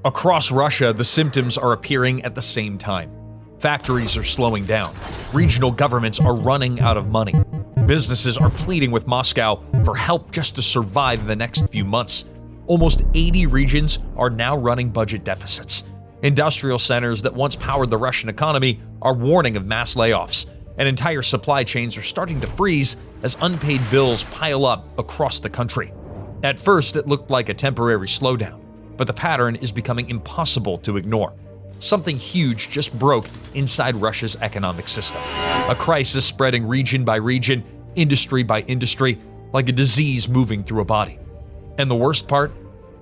Across Russia, the symptoms are appearing at the same time. Factories are slowing down. Regional governments are running out of money. Businesses are pleading with Moscow for help just to survive the next few months. Almost 80 regions are now running budget deficits. Industrial centers that once powered the Russian economy are warning of mass layoffs, and entire supply chains are starting to freeze as unpaid bills pile up across the country. At first, it looked like a temporary slowdown, but the pattern is becoming impossible to ignore. Something huge just broke inside Russia's economic system. A crisis spreading region by region, industry by industry, like a disease moving through a body. And the worst part?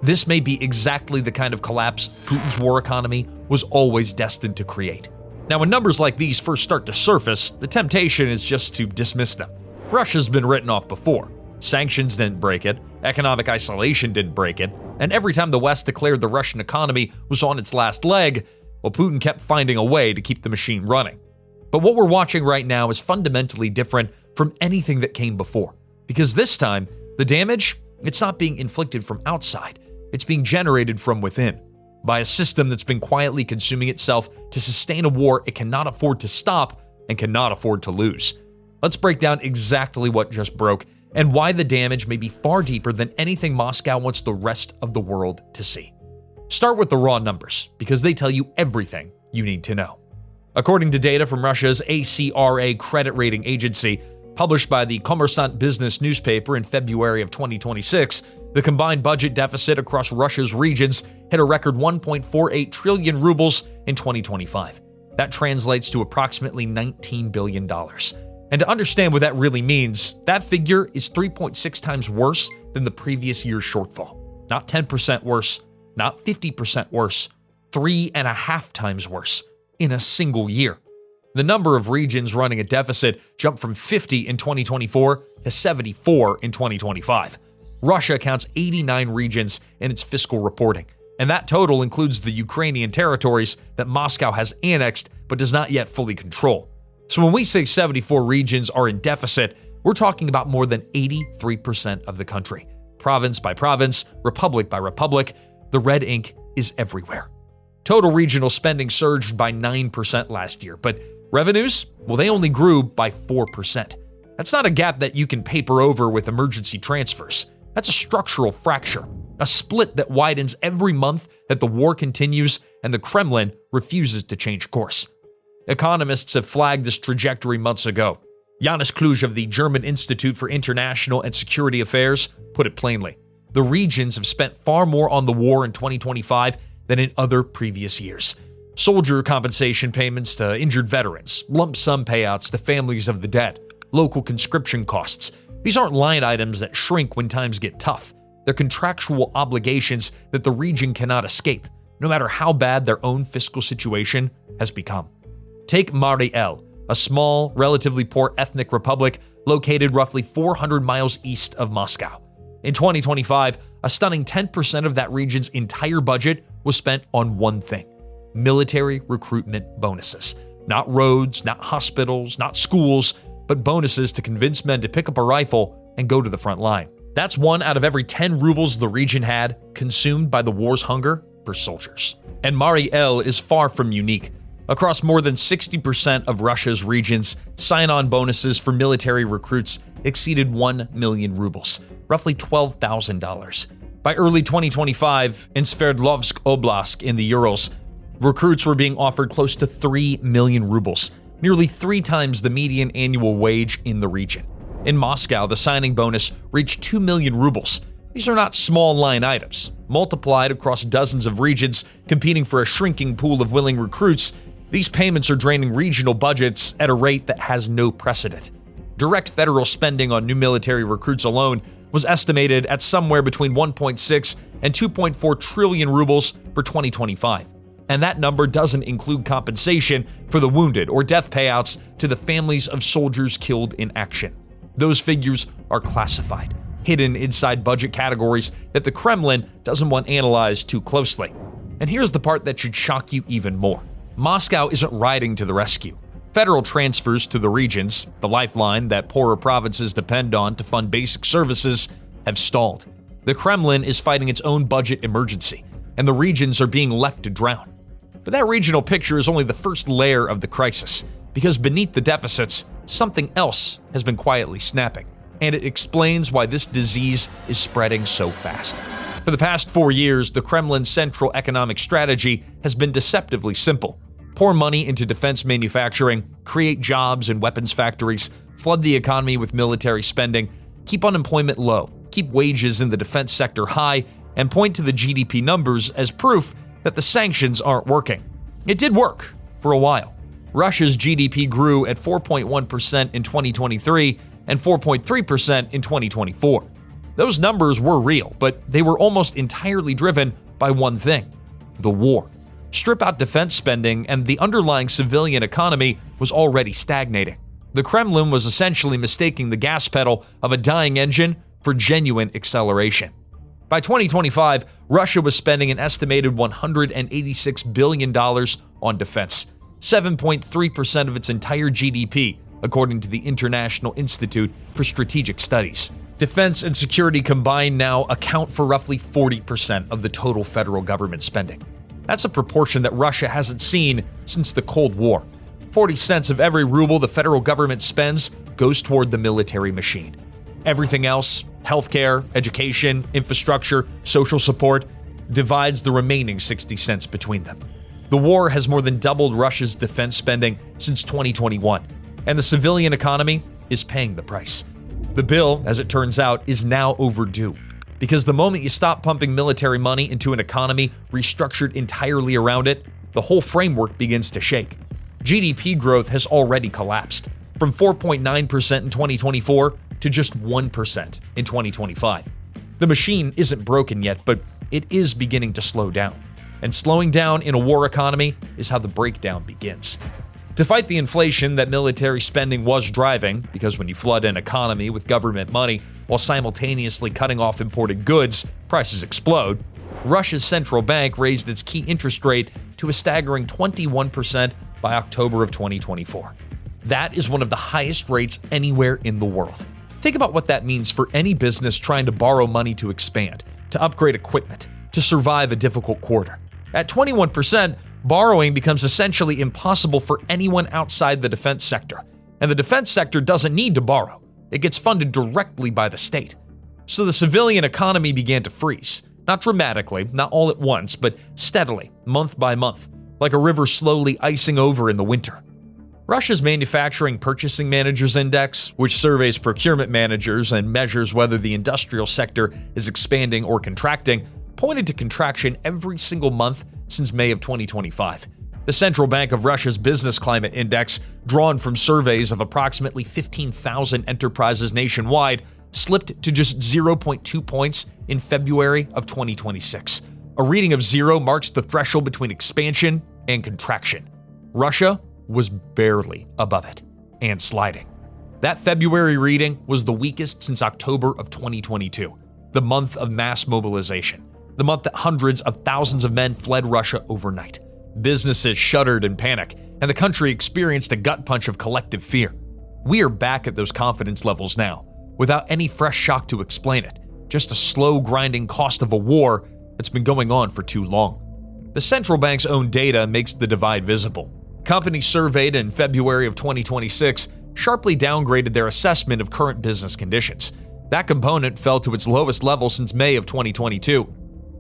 This may be exactly the kind of collapse Putin's war economy was always destined to create. Now, when numbers like these first start to surface, the temptation is just to dismiss them. Russia's been written off before. Sanctions didn't break it, economic isolation didn't break it, and every time the West declared the Russian economy was on its last leg, well, Putin kept finding a way to keep the machine running. But what we're watching right now is fundamentally different from anything that came before. Because this time, the damage, it's not being inflicted from outside. It's being generated from within, by a system that's been quietly consuming itself to sustain a war it cannot afford to stop and cannot afford to lose. Let's break down exactly what just broke and why the damage may be far deeper than anything Moscow wants the rest of the world to see. Start with the raw numbers, because they tell you everything you need to know. According to data from Russia's ACRA credit rating agency, published by the Kommersant business newspaper in February of 2026, the combined budget deficit across Russia's regions hit a record 1.48 trillion rubles in 2025. That translates to approximately $19 billion. And to understand what that really means, that figure is 3.6 times worse than the previous year's shortfall. Not 10% worse, not 50% worse, 3.5 times worse in a single year. The number of regions running a deficit jumped from 50 in 2024 to 74 in 2025. Russia counts 89 regions in its fiscal reporting, and that total includes the Ukrainian territories that Moscow has annexed but does not yet fully control. So when we say 74 regions are in deficit, we're talking about more than 83% of the country. Province by province, republic by republic, the red ink is everywhere. Total regional spending surged by 9% last year, but revenues, well, they only grew by 4%. That's not a gap that you can paper over with emergency transfers. That's a structural fracture, a split that widens every month that the war continues and the Kremlin refuses to change course. Economists have flagged this trajectory months ago. Janusz Kluge of the German Institute for International and Security Affairs put it plainly. The regions have spent far more on the war in 2025 than in other previous years. Soldier compensation payments to injured veterans, lump sum payouts to families of the dead, local conscription costs. These aren't line items that shrink when times get tough. They're contractual obligations that the region cannot escape, no matter how bad their own fiscal situation has become. Take Mari El, a small, relatively poor ethnic republic located roughly 400 miles east of Moscow. In 2025, a stunning 10% of that region's entire budget was spent on one thing: military recruitment bonuses. Not roads, not hospitals, not schools, but bonuses to convince men to pick up a rifle and go to the front line. That's 1 out of every 10 rubles the region had consumed by the war's hunger for soldiers. And Mari El is far from unique. Across more than 60% of Russia's regions, sign-on bonuses for military recruits exceeded 1 million rubles, roughly $12,000. By early 2025, in Sverdlovsk Oblast in the Urals, recruits were being offered close to 3 million rubles, nearly 3 times the median annual wage in the region. In Moscow, the signing bonus reached 2 million rubles. These are not small line items. Multiplied across dozens of regions competing for a shrinking pool of willing recruits, these payments are draining regional budgets at a rate that has no precedent. Direct federal spending on new military recruits alone was estimated at somewhere between 1.6 and 2.4 trillion rubles for 2025. And that number doesn't include compensation for the wounded or death payouts to the families of soldiers killed in action. Those figures are classified, hidden inside budget categories that the Kremlin doesn't want analyzed too closely. And here's the part that should shock you even more. Moscow isn't riding to the rescue. Federal transfers to the regions, the lifeline that poorer provinces depend on to fund basic services, have stalled. The Kremlin is fighting its own budget emergency, and the regions are being left to drown. But that regional picture is only the first layer of the crisis, because beneath the deficits, something else has been quietly snapping, and it explains why this disease is spreading so fast. For the past 4 years, the Kremlin's central economic strategy has been deceptively simple. Pour money into defense manufacturing, create jobs in weapons factories, flood the economy with military spending, keep unemployment low, keep wages in the defense sector high, and point to the GDP numbers as proof that the sanctions aren't working. It did work for a while. Russia's GDP grew at 4.1% in 2023 and 4.3% in 2024. Those numbers were real, but they were almost entirely driven by one thing: the war. Strip out defense spending, and the underlying civilian economy was already stagnating. The Kremlin was essentially mistaking the gas pedal of a dying engine for genuine acceleration. By 2025, Russia was spending an estimated $186 billion on defense, 7.3% of its entire GDP, according to the International Institute for Strategic Studies. Defense and security combined now account for roughly 40% of the total federal government spending. That's a proportion that Russia hasn't seen since the Cold War. 40 cents of every ruble the federal government spends goes toward the military machine. Everything else, healthcare, education, infrastructure, social support, divides the remaining 60 cents between them. The war has more than doubled Russia's defense spending since 2021, and the civilian economy is paying the price. The bill, as it turns out, is now overdue, because the moment you stop pumping military money into an economy restructured entirely around it, the whole framework begins to shake. GDP growth has already collapsed, from 4.9% in 2024 to just 1% in 2025. The machine isn't broken yet, but it is beginning to slow down. And slowing down in a war economy is how the breakdown begins. To fight the inflation that military spending was driving, because when you flood an economy with government money while simultaneously cutting off imported goods, prices explode, Russia's central bank raised its key interest rate to a staggering 21% by October of 2024. That is one of the highest rates anywhere in the world. Think about what that means for any business trying to borrow money to expand, to upgrade equipment, to survive a difficult quarter. At 21%, borrowing becomes essentially impossible for anyone outside the defense sector. And the defense sector doesn't need to borrow. It gets funded directly by the state. So the civilian economy began to freeze. Not dramatically, not all at once, but steadily, month by month, like a river slowly icing over in the winter. Russia's Manufacturing Purchasing Managers Index, which surveys procurement managers and measures whether the industrial sector is expanding or contracting, pointed to contraction every single month since May of 2025. The Central Bank of Russia's Business Climate Index, drawn from surveys of approximately 15,000 enterprises nationwide, slipped to just 0.2 points in February of 2026. A reading of 0 marks the threshold between expansion and contraction. Russia was barely above it and sliding. That February reading was the weakest since October of 2022, the month of mass mobilization, the month that hundreds of thousands of men fled Russia overnight. Businesses shuddered in panic, and the country experienced a gut punch of collective fear. We are back at those confidence levels now, without any fresh shock to explain it, just a slow grinding cost of a war that's been going on for too long. The central bank's own data makes the divide visible. Companies surveyed in February of 2026 sharply downgraded their assessment of current business conditions. That component fell to its lowest level since May of 2022.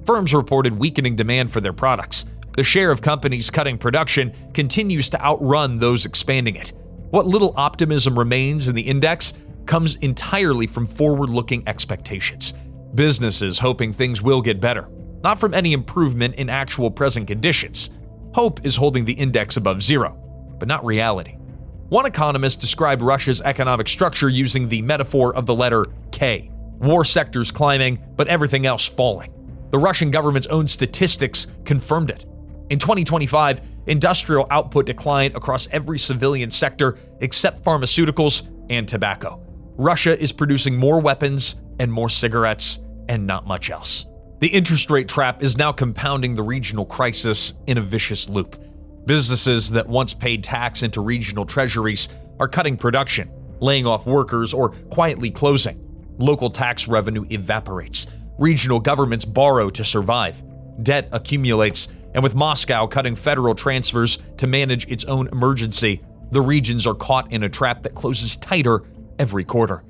Firms reported weakening demand for their products. The share of companies cutting production continues to outrun those expanding it. What little optimism remains in the index comes entirely from forward-looking expectations. Businesses hoping things will get better, not from any improvement in actual present conditions. Hope is holding the index above 0, but not reality. One economist described Russia's economic structure using the metaphor of the letter K. War sectors climbing, but everything else falling. The Russian government's own statistics confirmed it. In 2025, industrial output declined across every civilian sector except pharmaceuticals and tobacco. Russia is producing more weapons and more cigarettes and not much else. The interest rate trap is now compounding the regional crisis in a vicious loop. Businesses that once paid tax into regional treasuries are cutting production, laying off workers, or quietly closing. Local tax revenue evaporates. Regional governments borrow to survive. debt accumulates, and with Moscow cutting federal transfers to manage its own emergency, the regions are caught in a trap that closes tighter every quarter.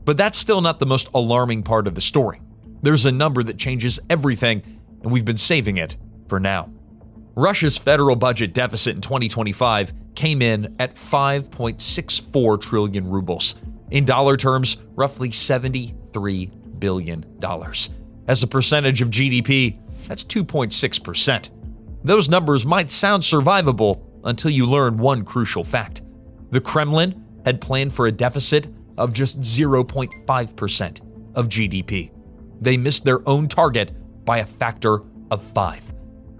But that's still not the most alarming part of the story. There's a number that changes everything, and we've been saving it for now. Russia's federal budget deficit in 2025 came in at 5.64 trillion rubles. In dollar terms, roughly $73 billion. As a percentage of GDP, that's 2.6%. Those numbers might sound survivable until you learn one crucial fact. The Kremlin had planned for a deficit of just 0.5% of GDP. They missed their own target by a factor of 5.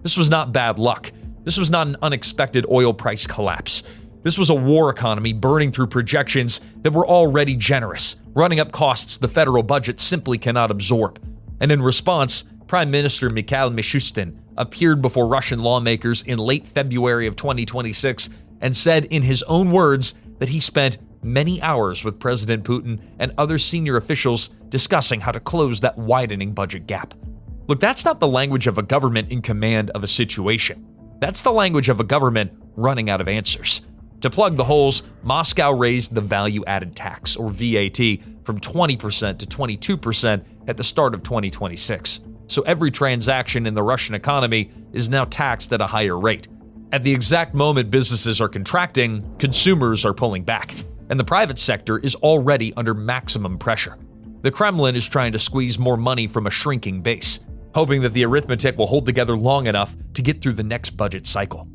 This was not bad luck. This was not an unexpected oil price collapse. This was a war economy burning through projections that were already generous, running up costs the federal budget simply cannot absorb. And in response, Prime Minister Mikhail Mishustin appeared before Russian lawmakers in late February of 2026 and said in his own words that he spent many hours with President Putin and other senior officials discussing how to close that widening budget gap. Look, that's not the language of a government in command of a situation. That's the language of a government running out of answers. To plug the holes, Moscow raised the value-added tax, or VAT, from 20% to 22% at the start of 2026. So every transaction in the Russian economy is now taxed at a higher rate. At the exact moment businesses are contracting, consumers are pulling back, and the private sector is already under maximum pressure. The Kremlin is trying to squeeze more money from a shrinking base, hoping that the arithmetic will hold together long enough to get through the next budget cycle.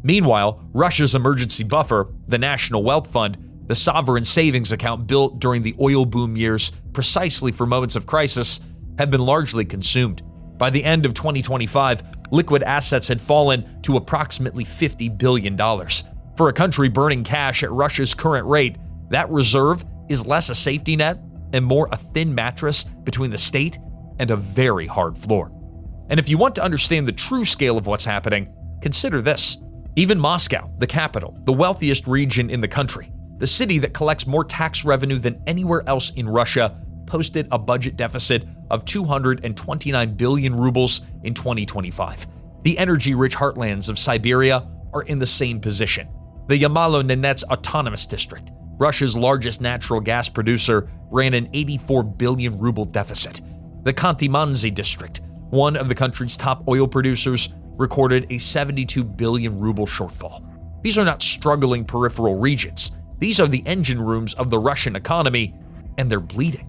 Meanwhile, Russia's emergency buffer, the National Wealth Fund, the sovereign savings account built during the oil boom years precisely for moments of crisis, have been largely consumed. By the end of 2025, liquid assets had fallen to approximately $50 billion. For a country burning cash at Russia's current rate, that reserve is less a safety net and more a thin mattress between the state and a very hard floor. And if you want to understand the true scale of what's happening, consider this. Even Moscow, the capital, the wealthiest region in the country, the city that collects more tax revenue than anywhere else in Russia, posted a budget deficit of 229 billion rubles in 2025. The energy-rich heartlands of Siberia are in the same position. The Yamalo-Nenets Autonomous District, Russia's largest natural gas producer, ran an 84 billion ruble deficit. The Khanty-Mansi district, one of the country's top oil producers, recorded a 72 billion ruble shortfall. These are not struggling peripheral regions. These are the engine rooms of the Russian economy, and they're bleeding.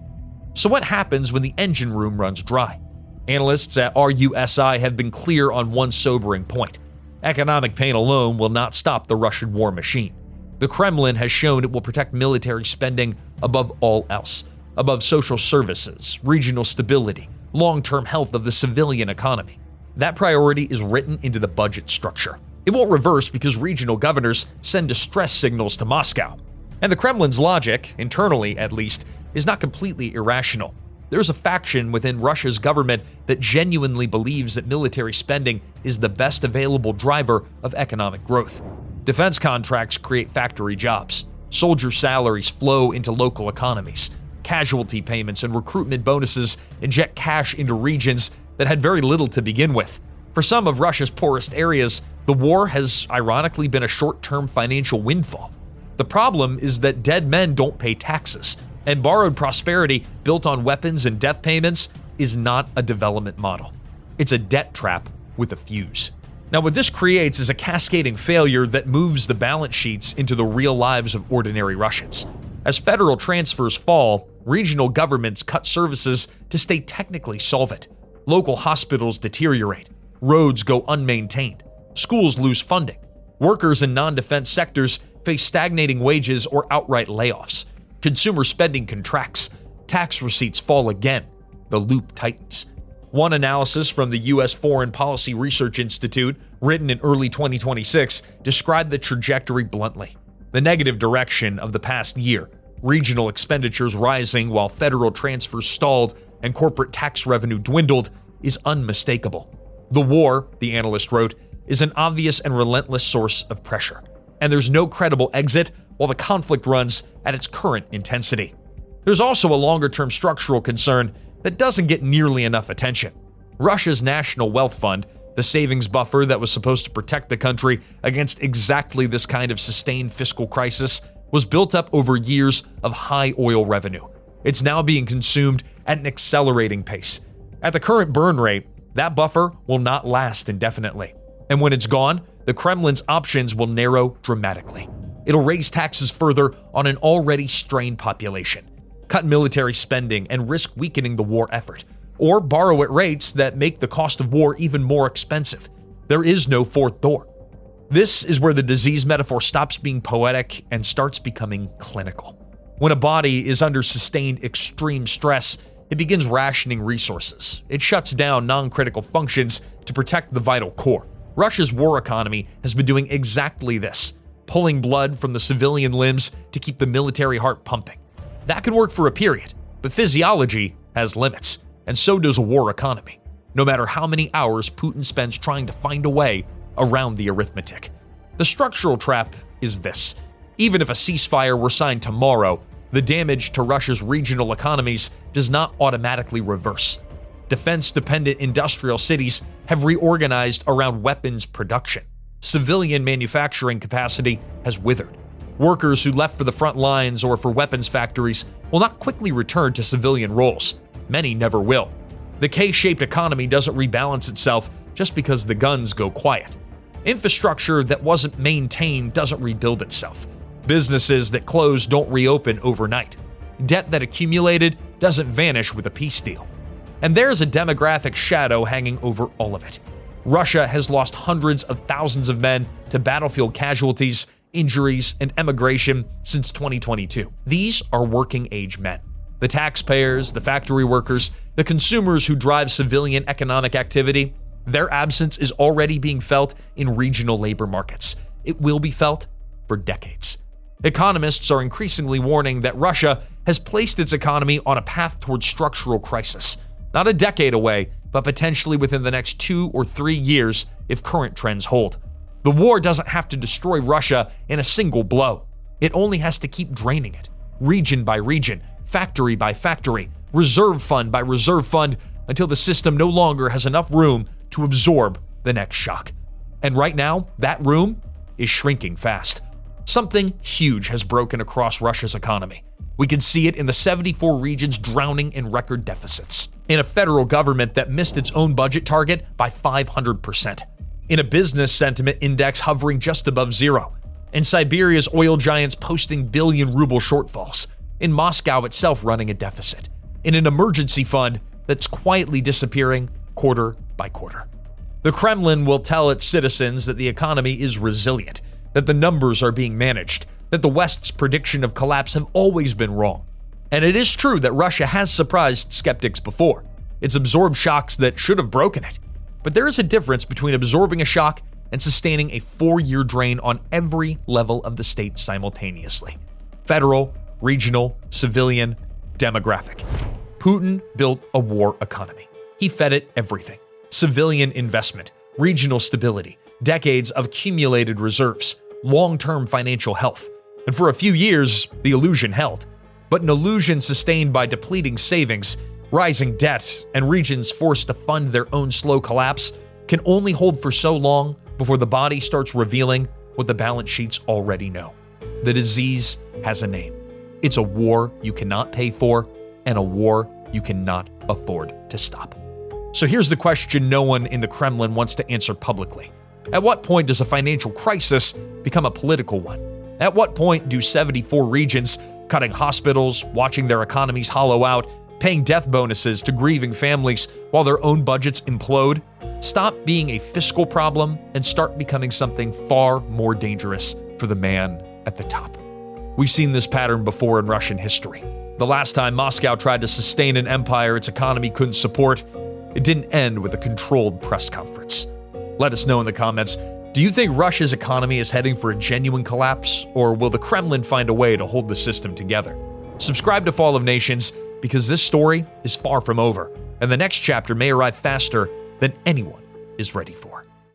So what happens when the engine room runs dry? Analysts at RUSI have been clear on one sobering point. Economic pain alone will not stop the Russian war machine. The Kremlin has shown it will protect military spending above all else, above social services, regional stability, long-term health of the civilian economy. That priority is written into the budget structure. It won't reverse because regional governors send distress signals to Moscow. And the Kremlin's logic, internally at least, is not completely irrational. There's a faction within Russia's government that genuinely believes that military spending is the best available driver of economic growth. Defense contracts create factory jobs. Soldier salaries flow into local economies. Casualty payments and recruitment bonuses inject cash into regions that had very little to begin with. For some of Russia's poorest areas, the war has ironically been a short-term financial windfall. The problem is that dead men don't pay taxes, and borrowed prosperity built on weapons and death payments is not a development model. It's a debt trap with a fuse. Now, what this creates is a cascading failure that moves the balance sheets into the real lives of ordinary Russians. As federal transfers fall, regional governments cut services to stay technically solvent. Local hospitals deteriorate. Roads go unmaintained. Schools lose funding. Workers in non-defense sectors face stagnating wages or outright layoffs. Consumer spending contracts. Tax receipts fall again. The loop tightens. One analysis from the U.S. Foreign Policy Research Institute, written in early 2026, described the trajectory bluntly. The negative direction of the past year, regional expenditures rising while federal transfers stalled and corporate tax revenue dwindled, is unmistakable. The war, the analyst wrote, is an obvious and relentless source of pressure, and there's no credible exit while the conflict runs at its current intensity. There's also a longer-term structural concern that doesn't get nearly enough attention. Russia's national wealth fund, the savings buffer that was supposed to protect the country against exactly this kind of sustained fiscal crisis, was built up over years of high oil revenue. It's now being consumed at an accelerating pace. At the current burn rate, that buffer will not last indefinitely. And when it's gone, the Kremlin's options will narrow dramatically. It'll raise taxes further on an already strained population, cut military spending, and risk weakening the war effort, or borrow at rates that make the cost of war even more expensive. There is no fourth door. This is where the disease metaphor stops being poetic and starts becoming clinical. When a body is under sustained extreme stress, it begins rationing resources. It shuts down non-critical functions to protect the vital core. Russia's war economy has been doing exactly this, pulling blood from the civilian limbs to keep the military heart pumping. That can work for a period, but physiology has limits, and so does a war economy, no matter how many hours Putin spends trying to find a way around the arithmetic. The structural trap is this. Even if a ceasefire were signed tomorrow, the damage to Russia's regional economies does not automatically reverse. Defense-dependent industrial cities have reorganized around weapons production. Civilian manufacturing capacity has withered. Workers who left for the front lines or for weapons factories will not quickly return to civilian roles. Many never will. The K-shaped economy doesn't rebalance itself just because the guns go quiet. Infrastructure that wasn't maintained doesn't rebuild itself. Businesses that close don't reopen overnight. Debt that accumulated doesn't vanish with a peace deal. And there's a demographic shadow hanging over all of it. Russia has lost hundreds of thousands of men to battlefield casualties, injuries, and emigration since 2022. These are working-age men. The taxpayers, the factory workers, the consumers who drive civilian economic activity, their absence is already being felt in regional labor markets. It will be felt for decades. Economists are increasingly warning that Russia has placed its economy on a path towards structural crisis. Not a decade away, but potentially within the next 2 or 3 years if current trends hold. The war doesn't have to destroy Russia in a single blow. It only has to keep draining it, region by region, factory by factory, reserve fund by reserve fund, until the system no longer has enough room to absorb the next shock. And right now, that room is shrinking fast. Something huge has broken across Russia's economy. We can see it in the 74 regions drowning in record deficits, in a federal government that missed its own budget target by 500%, in a business sentiment index hovering just above zero, in Siberia's oil giants posting billion-ruble shortfalls, in Moscow itself running a deficit, in an emergency fund that's quietly disappearing quarter by quarter. The Kremlin will tell its citizens that the economy is resilient, that the numbers are being managed, that the West's prediction of collapse have always been wrong. And it is true that Russia has surprised skeptics before. It's absorbed shocks that should have broken it. But there is a difference between absorbing a shock and sustaining a 4-year drain on every level of the state simultaneously. Federal, regional, civilian, demographic. Putin built a war economy. He fed it everything. Civilian investment, regional stability, decades of accumulated reserves, long-term financial health. And for a few years, the illusion held. But an illusion sustained by depleting savings, rising debt, and regions forced to fund their own slow collapse can only hold for so long before the body starts revealing what the balance sheets already know. The disease has a name. It's a war you cannot pay for, and a war you cannot afford to stop. So here's the question no one in the Kremlin wants to answer publicly. At what point does a financial crisis become a political one? At what point do 74 regions, cutting hospitals, watching their economies hollow out, paying death bonuses to grieving families while their own budgets implode, stop being a fiscal problem and start becoming something far more dangerous for the man at the top? We've seen this pattern before in Russian history. The last time Moscow tried to sustain an empire its economy couldn't support, it didn't end with a controlled press conference. Let us know in the comments, do you think Russia's economy is heading for a genuine collapse, or will the Kremlin find a way to hold the system together? Subscribe to Fall of Nations, because this story is far from over, and the next chapter may arrive faster than anyone is ready for.